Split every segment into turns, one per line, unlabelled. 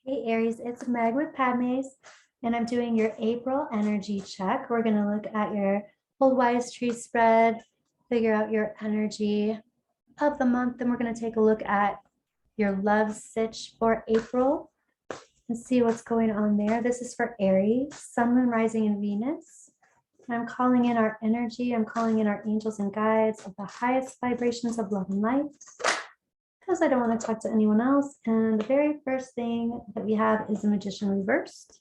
Hey Aries, it's Meg with Padmes, and I'm doing your April energy check. We're going to look at your Old Wise Tree spread, figure out your energy of the month, and we're going to take a look at your love sitch for April and see what's going on there. This is for Aries, Sun, Moon, Rising, and Venus. And I'm calling in our energy. I'm calling in our angels and guides of the highest vibrations of love and light, because I don't want to talk to anyone else. And the very first thing that we have is the Magician reversed.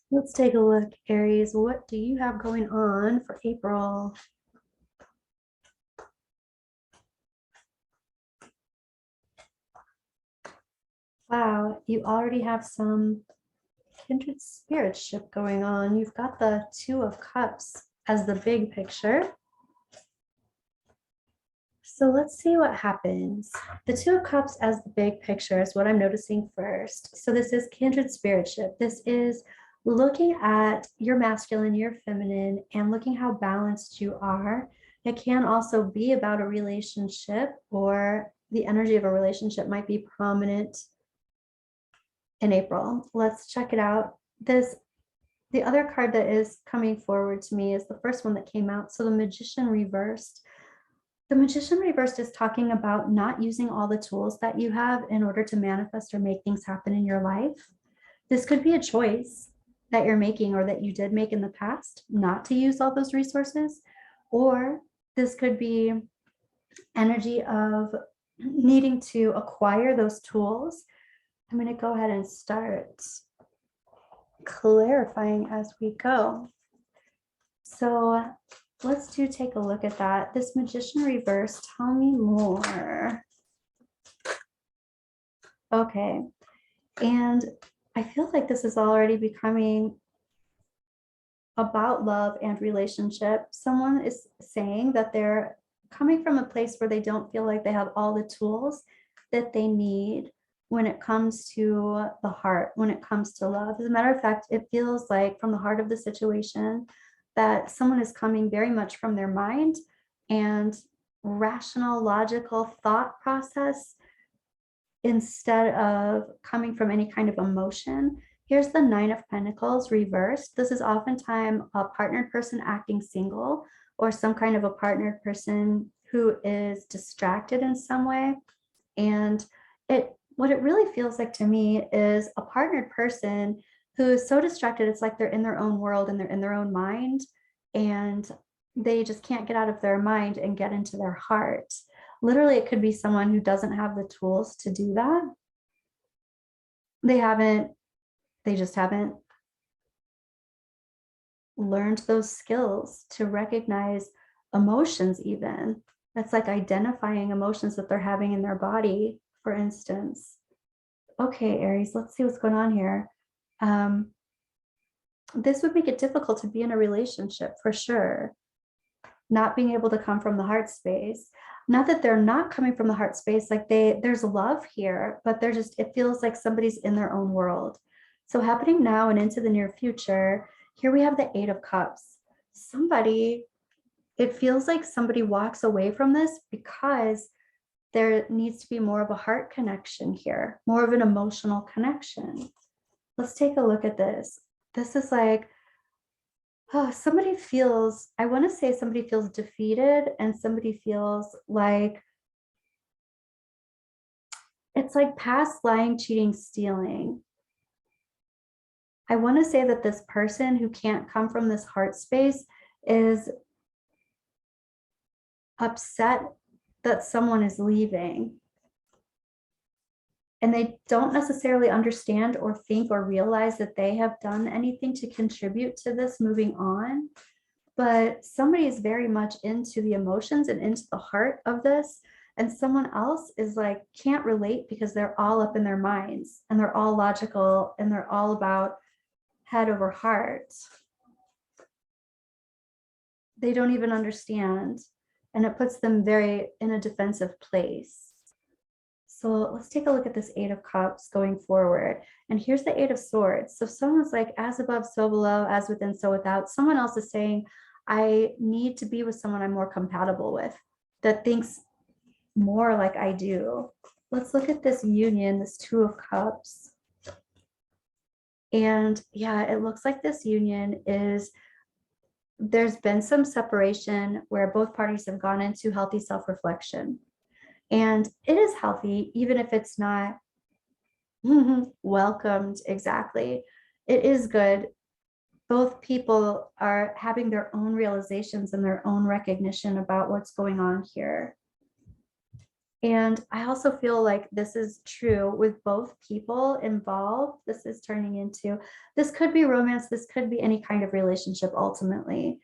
Let's take a look, Aries. What do you have going on for April? Wow, you already have some kindred spiritship going on. You've got the Two of Cups as the big picture. So let's see what happens. The Two of Cups as the big picture is what I'm noticing first. So this is kindred spiritship. This is looking at your masculine, your feminine, and looking how balanced you are. It can also be about a relationship, or the energy of a relationship might be prominent in April. Let's check it out. The other card that is coming forward to me is the first one that came out. So the Magician reversed. The Magician reversed is talking about not using all the tools that you have in order to manifest or make things happen in your life. This could be a choice that you're making, or that you did make in the past, not to use all those resources. Or this could be energy of needing to acquire those tools. I'm going to go ahead and start clarifying as we go. So let's take a look at that. This Magician reverse, tell me more. Okay. And I feel like this is already becoming about love and relationship. Someone is saying that they're coming from a place where they don't feel like they have all the tools that they need when it comes to the heart, when it comes to love. As a matter of fact, it feels like from the heart of the situation that someone is coming very much from their mind and rational, logical thought process instead of coming from any kind of emotion. Here's the Nine of Pentacles reversed. This is oftentimes a partnered person acting single, or some kind of a partnered person who is distracted in some way. And what it really feels like to me is a partnered person who is so distracted, it's like they're in their own world and they're in their own mind, and they just can't get out of their mind and get into their heart. Literally, it could be someone who doesn't have the tools to do that. They just haven't learned those skills to recognize emotions even. That's like identifying emotions that they're having in their body, for instance. Okay, Aries, let's see what's going on here. This would make it difficult to be in a relationship for sure. Not being able to come from the heart space. Not that they're not coming from the heart space, like there's love here, but it feels like somebody's in their own world. So happening now and into the near future, here we have the Eight of Cups. It feels like somebody walks away from this because there needs to be more of a heart connection here, more of an emotional connection. Let's take a look at this. This is like, oh, I want to say somebody feels defeated, and somebody feels like it's like past lying, cheating, stealing. I want to say that this person who can't come from this heart space is upset that someone is leaving. And they don't necessarily understand or think or realize that they have done anything to contribute to this moving on. But somebody is very much into the emotions and into the heart of this. And someone else is like, can't relate because they're all up in their minds and they're all logical and they're all about head over heart. They don't even understand. And it puts them very in a defensive place. So let's take a look at this Eight of Cups going forward. And here's the Eight of Swords. So someone's like, as above, so below, as within, so without. Someone else is saying, I need to be with someone I'm more compatible with, that thinks more like I do. Let's look at this union, this Two of Cups. And yeah, it looks like this union is, there's been some separation where both parties have gone into healthy self-reflection. And it is healthy, even if it's not welcomed exactly. It is good. Both people are having their own realizations and their own recognition about what's going on here. And I also feel like this is true with both people involved. This is turning into, this could be romance, this could be any kind of relationship ultimately.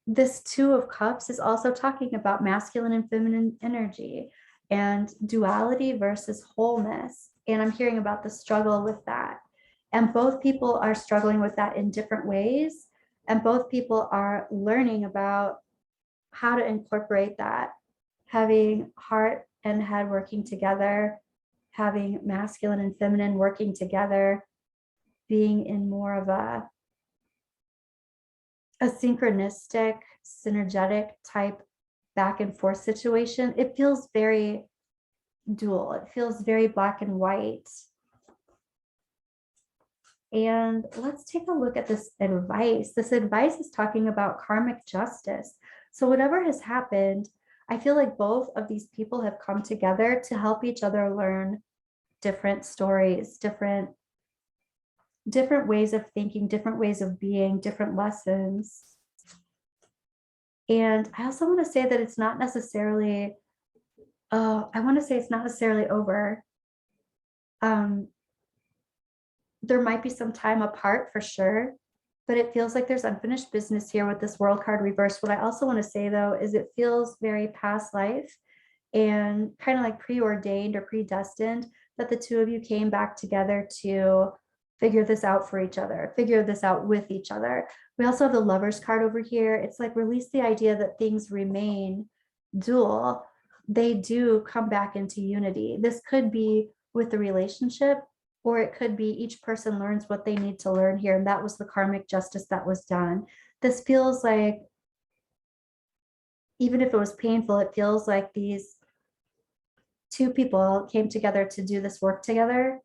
This Two of Cups is also talking about masculine and feminine energy and duality versus wholeness. And I'm hearing about the struggle with that. And both people are struggling with that in different ways. And both people are learning about how to incorporate that, having heart and head working together, having masculine and feminine working together, being in more of a synchronistic, synergetic type back and forth situation. It feels very dual. It feels very black and white. And let's take a look at this advice. This advice is talking about karmic justice. So whatever has happened, I feel like both of these people have come together to help each other learn different stories, different ways of thinking, different ways of being, different lessons. And I also want to say that it's not necessarily, I want to say it's not necessarily over. There might be some time apart for sure, but it feels like there's unfinished business here with this World card reversed. What I also want to say though, is it feels very past life and kind of like preordained or predestined that the two of you came back together to figure this out for each other, figure this out with each other. We also have the Lovers card over here. It's like release the idea that things remain dual. They do come back into unity. This could be with the relationship, or it could be each person learns what they need to learn here. And that was the karmic justice that was done. This feels like, even if it was painful, it feels like these two people came together to do this work together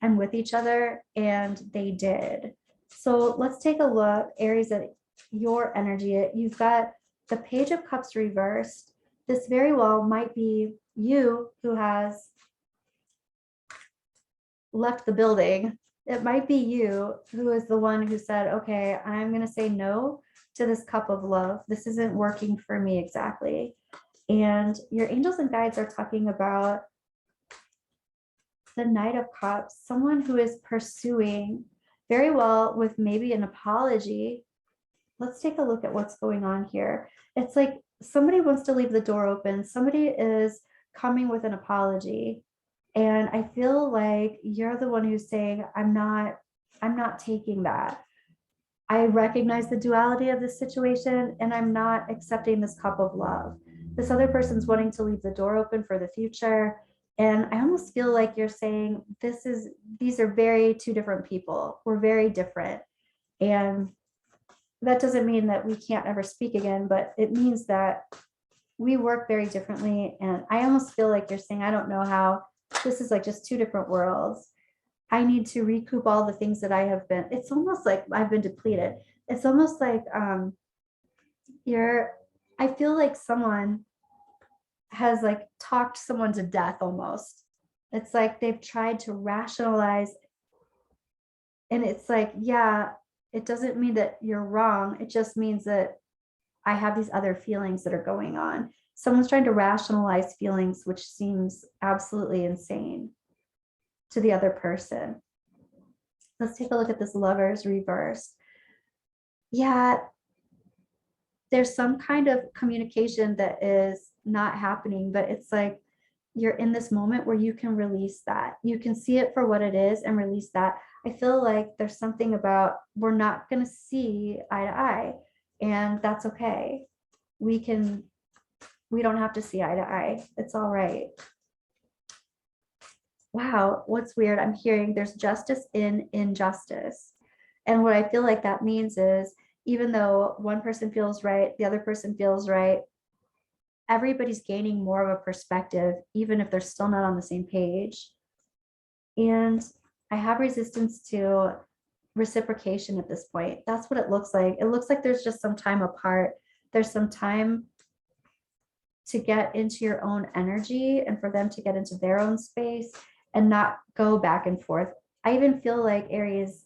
and with each other, and they did. So let's take a look, Aries, at your energy. You've got the Page of Cups reversed. This very well might be you who has left the building. It might be you who is the one who said, okay, I'm going to say no to this cup of love. This isn't working for me exactly. And your angels and guides are talking about the Knight of Cups, someone who is pursuing very well with maybe an apology. Let's take a look at what's going on here. It's like somebody wants to leave the door open. Somebody is coming with an apology. And I feel like you're the one who's saying, I'm not taking that. I recognize the duality of this situation and I'm not accepting this cup of love. This other person's wanting to leave the door open for the future. And I almost feel like you're saying these are very two different people. We're very different. And that doesn't mean that we can't ever speak again, but it means that we work very differently. And I almost feel like you're saying, I don't know how, this is like just two different worlds. I need to recoup all the things that I have been. It's almost like I've been depleted. It's almost like I feel like someone has like talked someone to death almost. It's like they've tried to rationalize. And it's like, yeah, it doesn't mean that you're wrong. It just means that I have these other feelings that are going on. Someone's trying to rationalize feelings, which seems absolutely insane to the other person. Let's take a look at this Lovers reversed. Yeah, there's some kind of communication that is not happening, but it's like you're in this moment where you can release that. You can see it for what it is and release that. I feel like there's something about we're not going to see eye to eye, and that's okay. We don't have to see eye to eye. It's all right. Wow, what's weird, I'm hearing there's justice in injustice. And what I feel like that means is even though one person feels right, the other person feels right, everybody's gaining more of a perspective, even if they're still not on the same page. And I have resistance to reciprocation at this point. That's what it looks like. It looks like there's just some time apart. There's some time to get into your own energy and for them to get into their own space and not go back and forth. I even feel like Aries,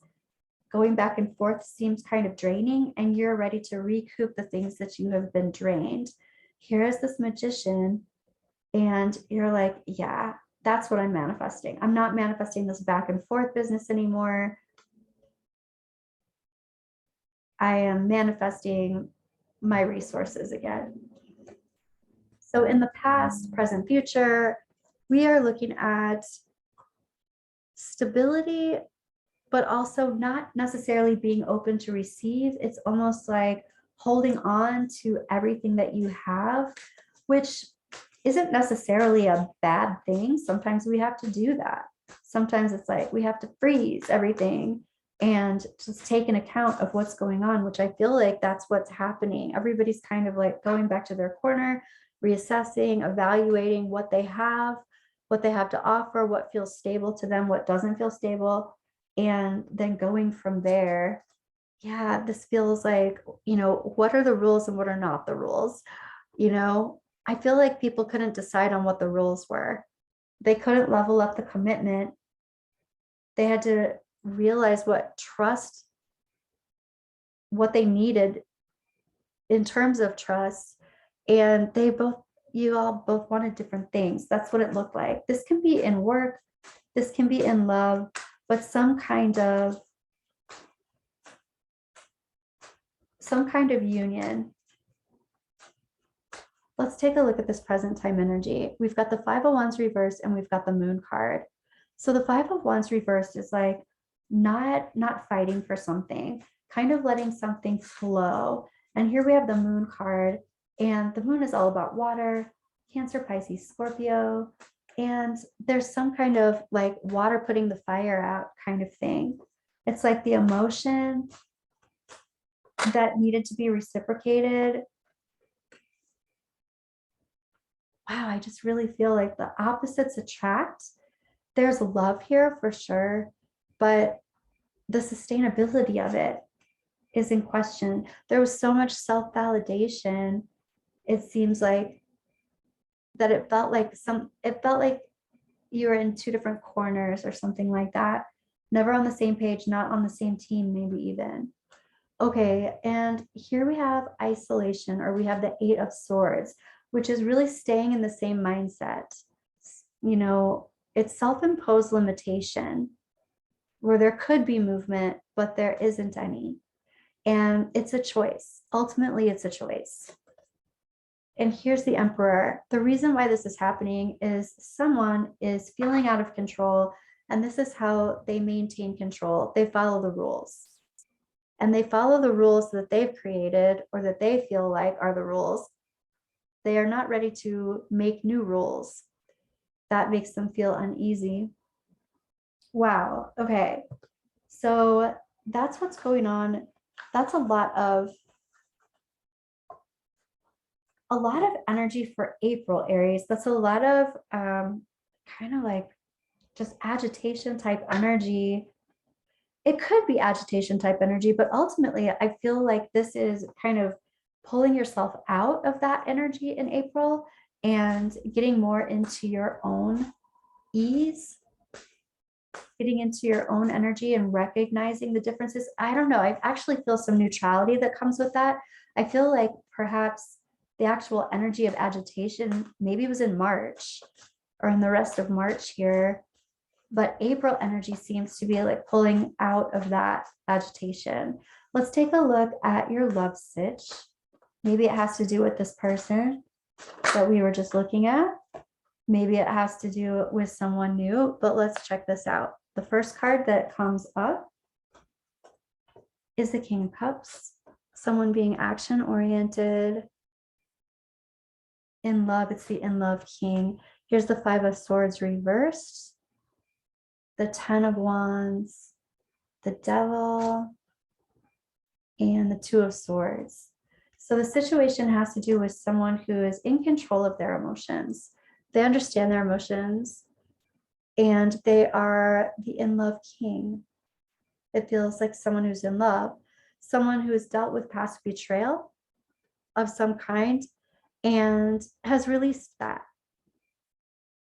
going back and forth seems kind of draining, and you're ready to recoup the things that you have been drained. Here is this Magician, and you're like, yeah, that's what I'm manifesting. I'm not manifesting this back and forth business anymore. I am manifesting my resources again. So in the past, present, future, we are looking at stability, but also not necessarily being open to receive. It's almost like holding on to everything that you have, which isn't necessarily a bad thing. Sometimes we have to do that. Sometimes it's like we have to freeze everything and just take an account of what's going on, which I feel like that's what's happening. Everybody's kind of like going back to their corner, reassessing, evaluating what they have to offer, what feels stable to them, what doesn't feel stable, and then going from there. Yeah, this feels like, what are the rules and what are not the rules? I feel like people couldn't decide on what the rules were. They couldn't level up the commitment. They had to realize what they needed in terms of trust. And you all both wanted different things. That's what it looked like. This can be in work, this can be in love, but some kind of union. Let's take a look at this present time energy. We've got the Five of Wands reversed and we've got the Moon card. So the Five of Wands reversed is like not fighting for something, kind of letting something flow. And here we have the Moon card, and the Moon is all about water, Cancer, Pisces, Scorpio. And there's some kind of like water putting the fire out kind of thing. It's like the emotion that needed to be reciprocated. Wow, I just really feel like the opposites attract. There's love here for sure, but the sustainability of it is in question. There was so much self-validation. It seems like that it felt like you were in two different corners or something like that. Never on the same page, not on the same team, maybe even. Okay, and here we have isolation, or we have the Eight of Swords, which is really staying in the same mindset. It's self-imposed limitation where there could be movement, but there isn't any. And it's a choice. Ultimately, it's a choice. And here's the Emperor. The reason why this is happening is someone is feeling out of control, and this is how they maintain control. They follow the rules. And they follow the rules that they've created or that they feel like are the rules. They are not ready to make new rules. That makes them feel uneasy. Wow. Okay. So that's what's going on. That's a lot of energy for April, Aries. That's a lot of kind of like just agitation type energy. It could be agitation type energy, but ultimately I feel like this is kind of pulling yourself out of that energy in April and getting more into your own ease, getting into your own energy and recognizing the differences. I don't know. I actually feel some neutrality that comes with that. I feel like perhaps the actual energy of agitation maybe was in March or in the rest of March here, but April energy seems to be like pulling out of that agitation. Let's take a look at your love sitch. Maybe it has to do with this person that we were just looking at. Maybe it has to do with someone new, but let's check this out. The first card that comes up is the King of Cups. Someone being action oriented. In love, it's the in love king. Here's the Five of Swords reversed. The Ten of Wands, the Devil, and the Two of Swords. So the situation has to do with someone who is in control of their emotions. They understand their emotions and they are the in love king. It feels like someone who's in love, someone who has dealt with past betrayal of some kind and has released that,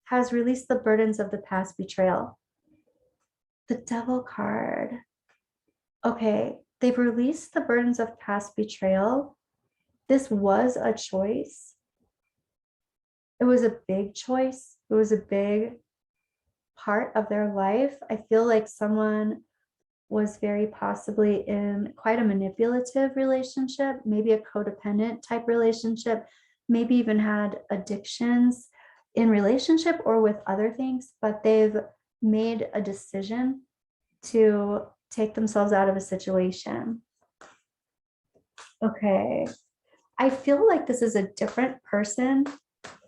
has released the burdens of the past betrayal. The Devil card. Okay, they've released the burdens of past betrayal. This was a choice. It was a big choice. It was a big part of their life. I feel like someone was very possibly in quite a manipulative relationship, maybe a codependent type relationship, maybe even had addictions in relationship or with other things, but they've made a decision to take themselves out of a situation. Okay. I feel like this is a different person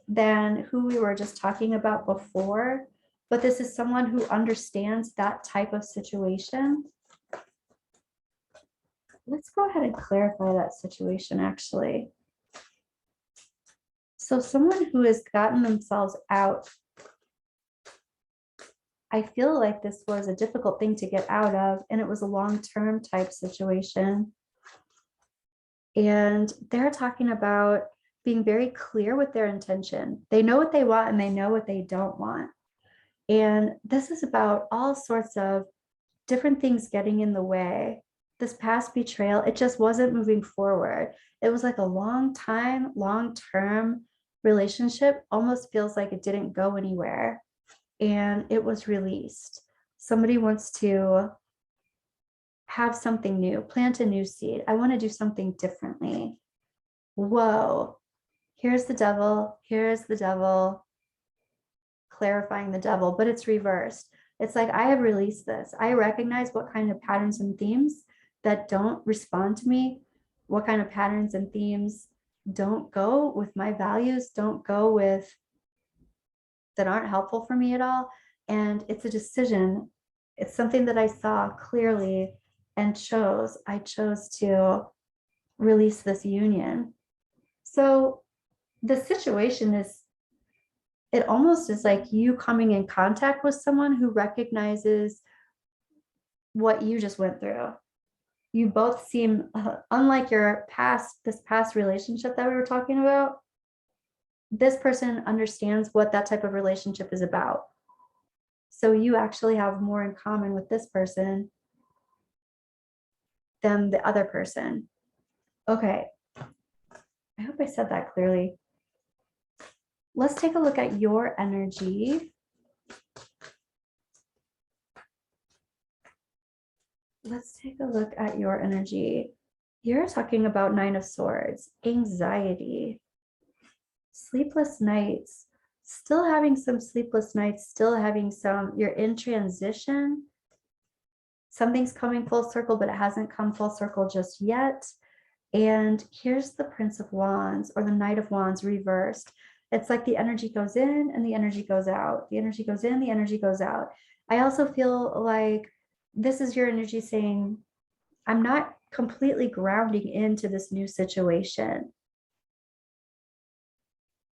than who we were just talking about before, but this is someone who understands that type of situation. Let's go ahead and clarify that situation actually. So someone who has gotten themselves out, I feel like this was a difficult thing to get out of, and it was a long-term type situation. And they're talking about being very clear with their intention. They know what they want and they know what they don't want. And this is about all sorts of different things getting in the way. This past betrayal, it just wasn't moving forward. It was like a long time, long-term relationship, almost feels like it didn't go anywhere. And it was released. Somebody wants to have something new, plant a new seed. I want to do something differently. Whoa, here's the devil, clarifying the devil, but it's reversed. It's like, I have released this. I recognize what kind of patterns and themes that don't respond to me, what kind of patterns and themes don't go with my values, don't go with, that aren't helpful for me at all. And it's a decision. It's something that I saw clearly and I chose to release this union. So the situation is, it almost is like you coming in contact with someone who recognizes what you just went through. You both seem, unlike this past relationship that we were talking about, this person understands what that type of relationship is about. So you actually have more in common with this person than the other person. Okay. I hope I said that clearly. Let's take a look at your energy. Let's take a look at your energy. You're talking about Nine of Swords, anxiety, sleepless nights, still having some sleepless nights, still having some, you're in transition. Something's coming full circle, but it hasn't come full circle just yet. And here's the Prince of Wands or the Knight of Wands reversed. It's like the energy goes in and the energy goes out. The energy goes in, the energy goes out. I also feel like this is your energy saying, I'm not completely grounding into this new situation.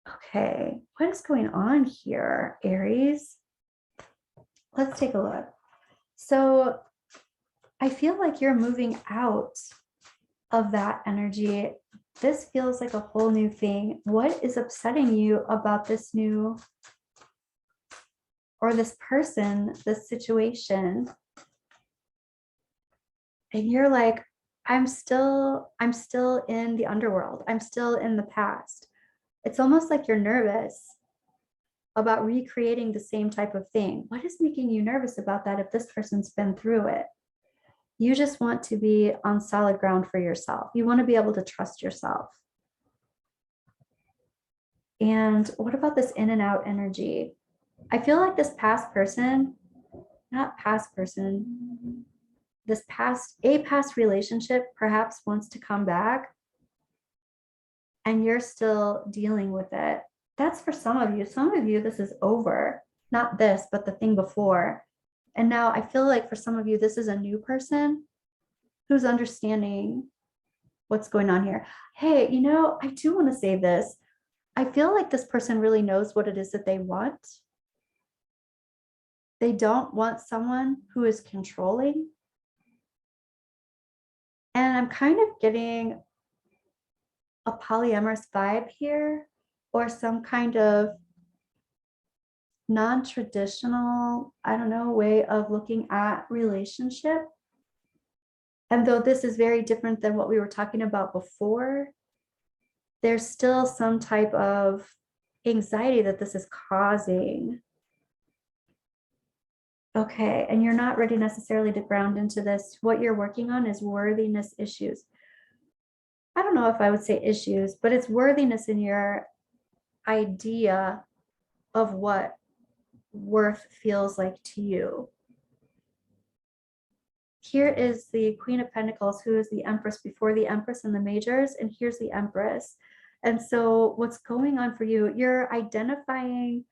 Okay, what is going on here, Aries? Let's take a look. So I feel like you're moving out of that energy. This feels like a whole new thing. What is upsetting you about this new, or this person, this situation? And you're like, I'm still in the underworld. I'm still in the past. It's almost like you're nervous about recreating the same type of thing. What is making you nervous about that if this person's been through it? You just want to be on solid ground for yourself. You want to be able to trust yourself. And what about this in and out energy? I feel like this past person, a past relationship perhaps wants to come back and you're still dealing with it. That's for some of you. Some of you, this is over. Not this, but the thing before. And now I feel like for some of you, this is a new person who's understanding what's going on here. Hey, you know, I do want to say this. I feel like this person really knows what it is that they want. They don't want someone who is controlling. And I'm kind of getting a polyamorous vibe here, or some kind of non-traditional, I don't know, way of looking at relationship. And though this is very different than what we were talking about before, there's still some type of anxiety that this is causing. Okay, and you're not ready necessarily to ground into this. What you're working on is worthiness issues. I don't know if I would say issues, but it's worthiness in your idea of what worth feels like to you. Here is the Queen of Pentacles, who is the Empress before the Empress and the Majors, and here's the Empress. And so what's going on for you, you're identifying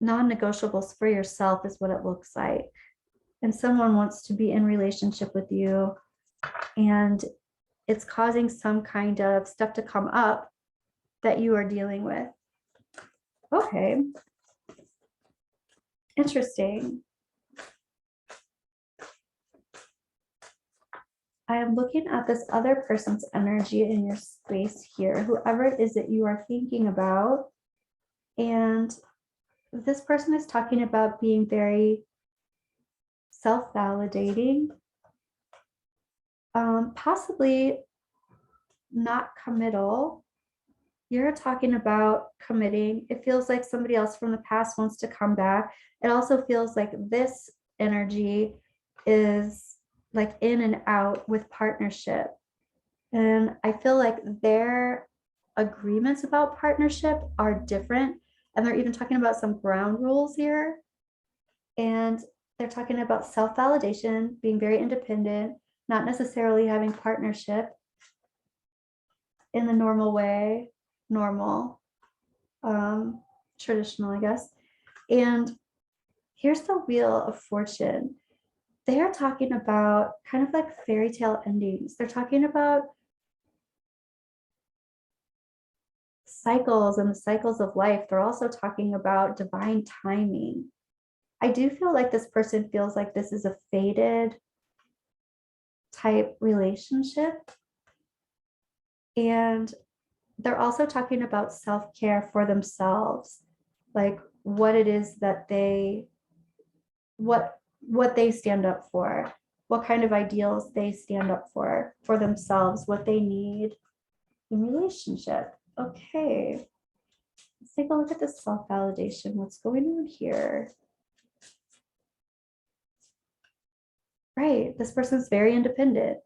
non-negotiables for yourself is what it looks like. And someone wants to be in relationship with you, and it's causing some kind of stuff to come up that you are dealing with. Okay. Interesting. I am looking at this other person's energy in your space here, whoever it is that you are thinking about. And this person is talking about being very self-validating, possibly not committal. You're talking about committing. It feels like somebody else from the past wants to come back. It also feels like this energy is like in and out with partnership. And I feel like their agreements about partnership are different. And they're even talking about some ground rules here. And they're talking about self-validation, being very independent, not necessarily having partnership in the normal way, normal, traditional, I guess. And here's the Wheel of Fortune. They are talking about kind of like fairy tale endings. They're talking about cycles and the cycles of life. They're also talking about divine timing. I do feel like this person feels like this is a fated type relationship. And they're also talking about self-care for themselves, like what it is that they, what they stand up for, what kind of ideals they stand up for themselves, what they need in relationship. Okay, let's take a look at this self-validation. What's going on here? Right, this person's very independent.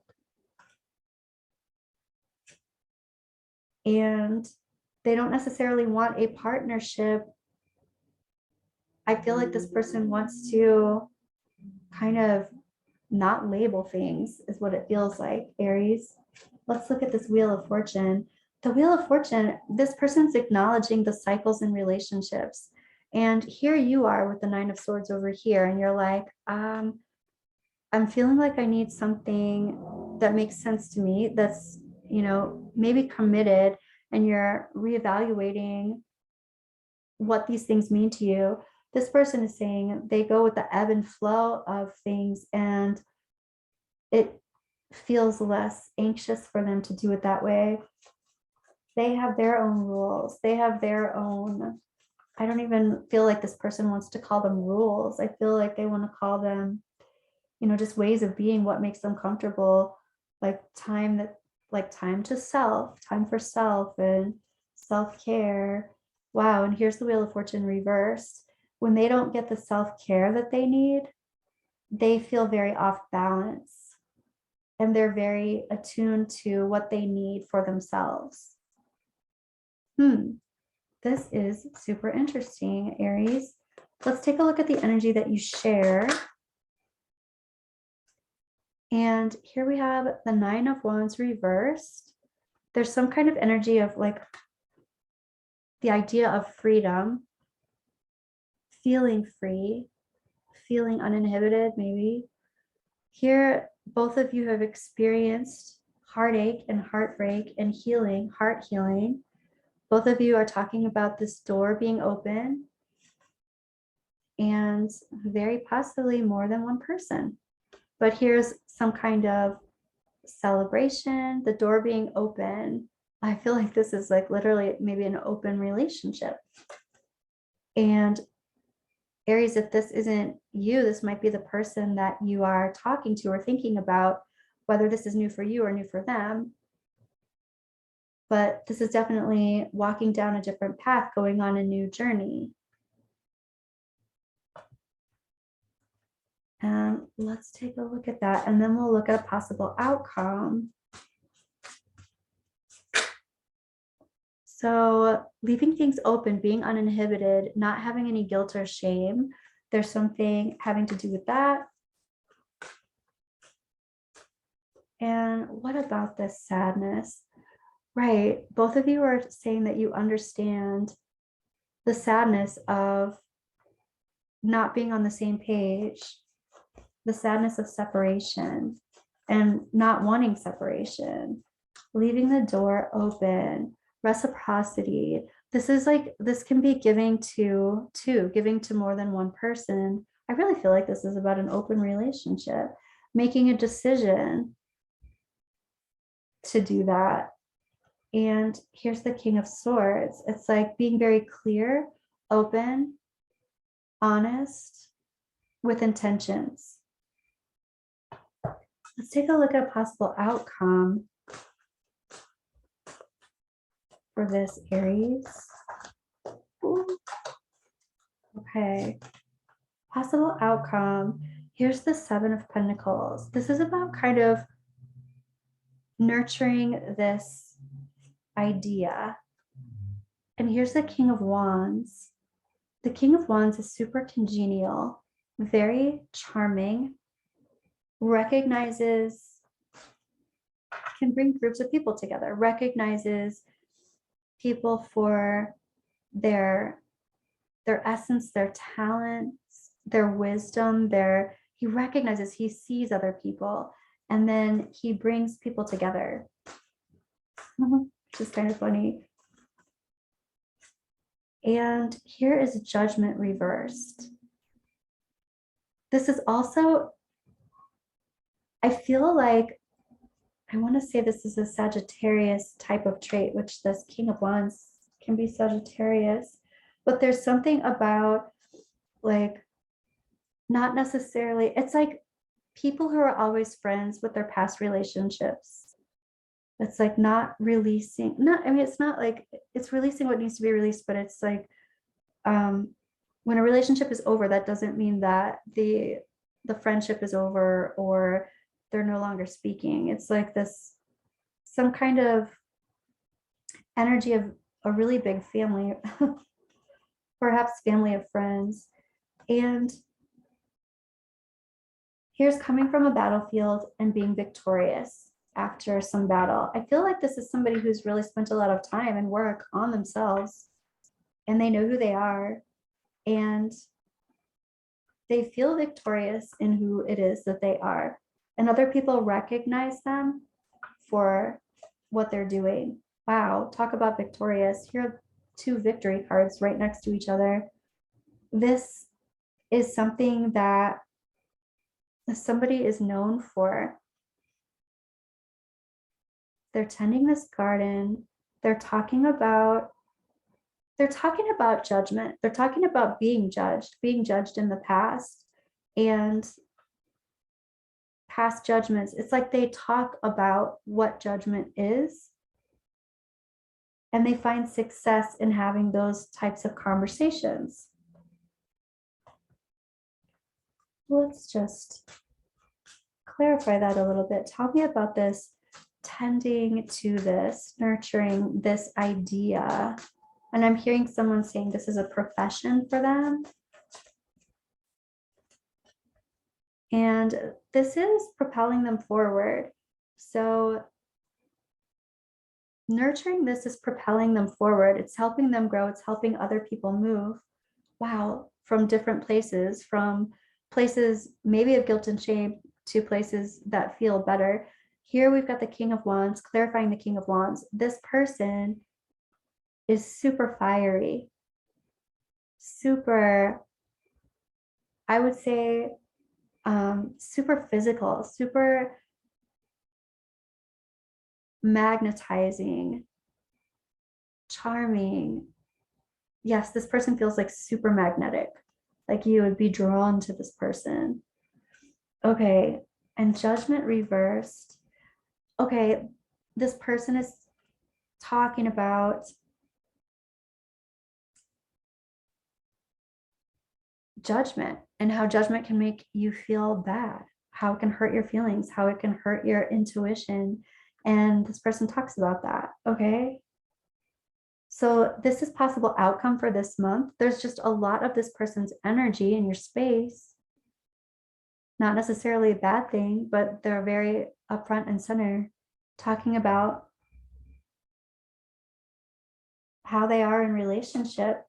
And they don't necessarily want a partnership. I feel like this person wants to kind of not label things, is what it feels like, Aries. Let's look at this Wheel of Fortune. The Wheel of Fortune, this person's acknowledging the cycles in relationships. And here you are with the Nine of Swords over here, and you're like, I'm feeling like I need something that makes sense to me, that's, you know, maybe committed, and you're reevaluating what these things mean to you. This person is saying they go with the ebb and flow of things, and it feels less anxious for them to do it that way. They have their own rules. They have their own, I don't even feel like this person wants to call them rules. I feel like they want to call them, you know, just ways of being, what makes them comfortable, like time that, like time to self, time for self and self-care. Wow, and here's the Wheel of Fortune reversed. When they don't get the self-care that they need, they feel very off balance, and they're very attuned to what they need for themselves. This is super interesting, Aries. Let's take a look at the energy that you share. And here we have the Nine of Wands reversed. There's some kind of energy of like the idea of freedom, feeling free, feeling uninhibited, maybe. Here, both of you have experienced heartache and heartbreak and healing, heart healing. Both of you are talking about this door being open, and very possibly more than one person. But here's some kind of celebration, the door being open. I feel like this is like literally maybe an open relationship. And Aries, if this isn't you, this might be the person that you are talking to or thinking about, whether this is new for you or new for them. But this is definitely walking down a different path, going on a new journey. And let's take a look at that, and then we'll look at a possible outcome. So leaving things open, being uninhibited, not having any guilt or shame. There's something having to do with that. And what about this sadness? Right, both of you are saying that you understand the sadness of not being on the same page, the sadness of separation and not wanting separation, leaving the door open, reciprocity. This is like, this can be giving to more than one person. I really feel like this is about an open relationship, making a decision to do that. And here's the King of Swords. It's like being very clear, open, honest, with intentions. Let's take a look at a possible outcome for this, Aries. Ooh. Okay. Possible outcome. Here's the Seven of Pentacles. This is about kind of nurturing this idea. And here's the King of Wands. The King of Wands is super congenial, very charming, recognizes, can bring groups of people together, recognizes people for their essence, their talents, their wisdom, he recognizes, he sees other people, and then he brings people together. Which is kind of funny. And here is Judgment reversed. This is also, I feel like, I want to say this is a Sagittarius type of trait, which this King of Wands can be Sagittarius, but there's something about like, not necessarily, it's like people who are always friends with their past relationships. It's like not releasing, I mean, it's not like it's releasing what needs to be released, but it's like when a relationship is over, that doesn't mean that the friendship is over or they're no longer speaking. It's like this, some kind of energy of a really big family, perhaps family of friends. And here's coming from a battlefield and being victorious after some battle. I feel like this is somebody who's really spent a lot of time and work on themselves, and they know who they are, and they feel victorious in who it is that they are. And other people recognize them for what they're doing. Wow, talk about victorious. Here are two victory cards right next to each other. This is something that somebody is known for. They're tending this garden. They're talking about judgment. They're talking about being judged in the past and past judgments. It's like they talk about what judgment is, and they find success in having those types of conversations. Let's just clarify that a little bit. Tell me about this, tending to this, nurturing this idea. And I'm hearing someone saying this is a profession for them. And this is propelling them forward. So nurturing this is propelling them forward. It's helping them grow. It's helping other people move. Wow, from different places, from places maybe of guilt and shame, to places that feel better. Here we've got the King of Wands, clarifying the King of Wands. This person is super fiery, super, I would say, super physical, super magnetizing, charming. Yes, this person feels like super magnetic, like you would be drawn to this person. Okay, and Judgment reversed. Okay, this person is talking about judgment and how judgment can make you feel bad, how it can hurt your feelings, how it can hurt your intuition. And this person talks about that. Okay. So this is possible outcome for this month. There's just a lot of this person's energy in your space. Not necessarily a bad thing, but they're very upfront and center, talking about how they are in relationship.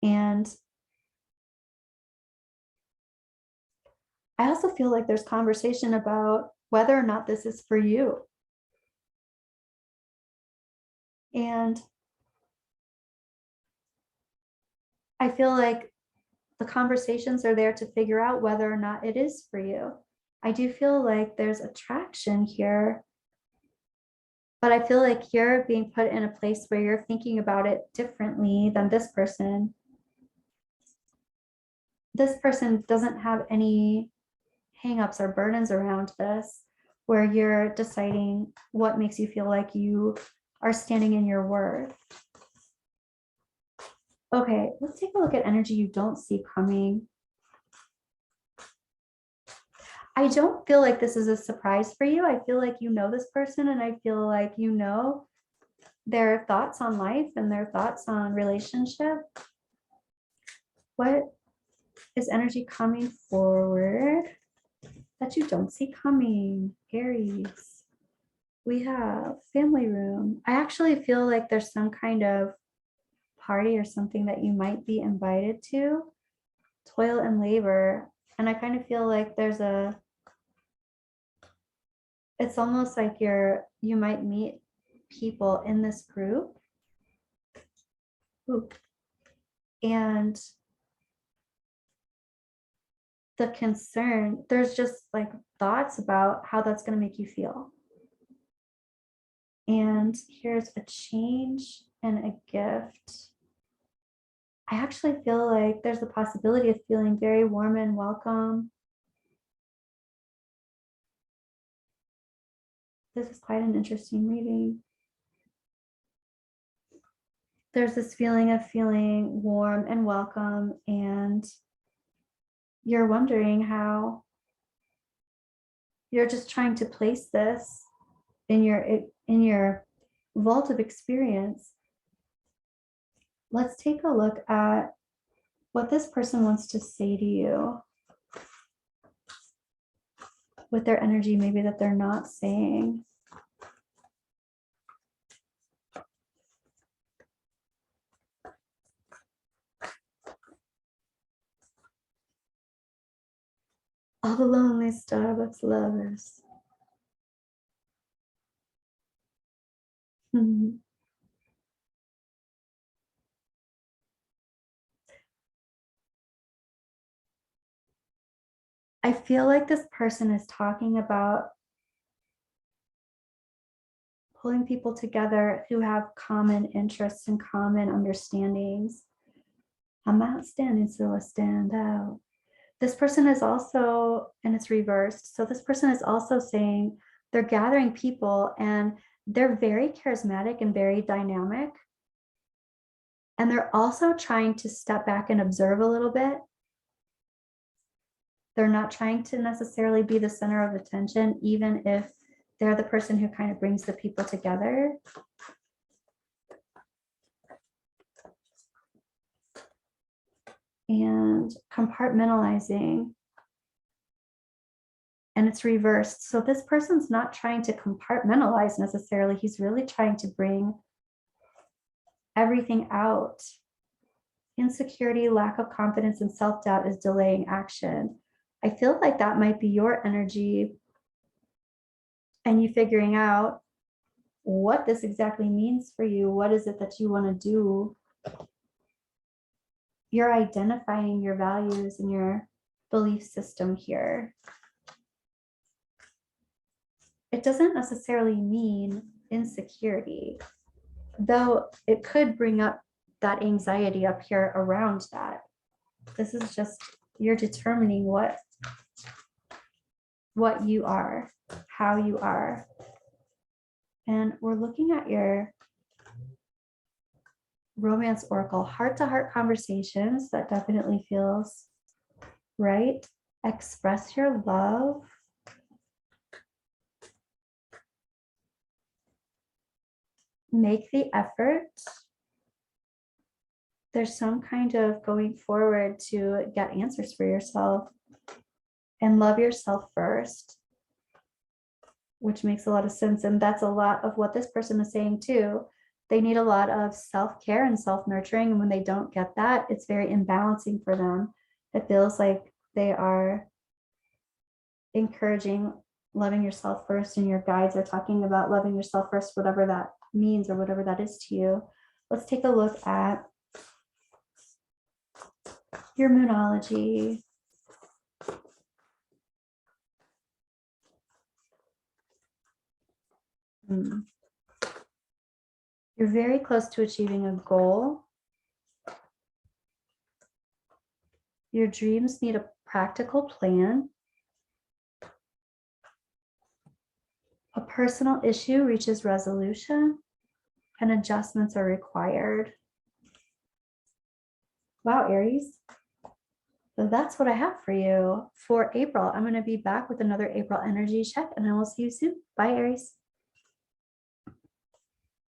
And I also feel like there's conversation about whether or not this is for you. And I feel like the conversations are there to figure out whether or not it is for you. I do feel like there's attraction here, but I feel like you're being put in a place where you're thinking about it differently than this person. This person doesn't have any hangups or burdens around this, where you're deciding what makes you feel like you are standing in your worth. Okay, let's take a look at energy you don't see coming. I don't feel like this is a surprise for you. I feel like you know this person, and I feel like you know their thoughts on life and their thoughts on relationship. What is energy coming forward that you don't see coming? Aries. We have family room. I actually feel like there's some kind of party or something that you might be invited to. Toil and labor. And I kind of feel like there's a, it's almost like you might meet people in this group. Ooh. And the concern, there's just like thoughts about how that's going to make you feel. And here's a change and a gift. I actually feel like there's a possibility of feeling very warm and welcome. This is quite an interesting reading. There's this feeling of feeling warm and welcome, and you're wondering how you're just trying to place this in your vault of experience. Let's take a look at what this person wants to say to you with their energy, maybe that they're not saying. All the lonely Starbucks lovers. I feel like this person is talking about pulling people together who have common interests and common understandings. I'm not standing, so I stand out. This person is also, and it's reversed. So this person is also saying they're gathering people and they're very charismatic and very dynamic. And they're also trying to step back and observe a little bit. They're not trying to necessarily be the center of attention, even if they're the person who kind of brings the people together. And compartmentalizing. And it's reversed. So this person's not trying to compartmentalize necessarily. He's really trying to bring everything out. Insecurity, lack of confidence, and self-doubt is delaying action. I feel like that might be your energy, and you figuring out what this exactly means for you. What is it that you want to do? You're identifying your values and your belief system here. It doesn't necessarily mean insecurity, though it could bring up that anxiety up here around that. This is just, you're determining what you are, how you are. And we're looking at your romance oracle, heart-to-heart conversations. That definitely feels right. Express your love. Make the effort. There's some kind of going forward to get answers for yourself and love yourself first, which makes a lot of sense. And that's a lot of what this person is saying too. They need a lot of self-care and self-nurturing. And when they don't get that, it's very imbalancing for them. It feels like they are encouraging loving yourself first, and your guides are talking about loving yourself first, whatever that means or whatever that is to you. Let's take a look at your moonology. You're very close to achieving a goal. Your dreams need a practical plan. A personal issue reaches resolution, and adjustments are required. Wow, Aries. So that's what I have for you for April. I'm going to be back with another April energy check, and I will see you soon. Bye, Aries.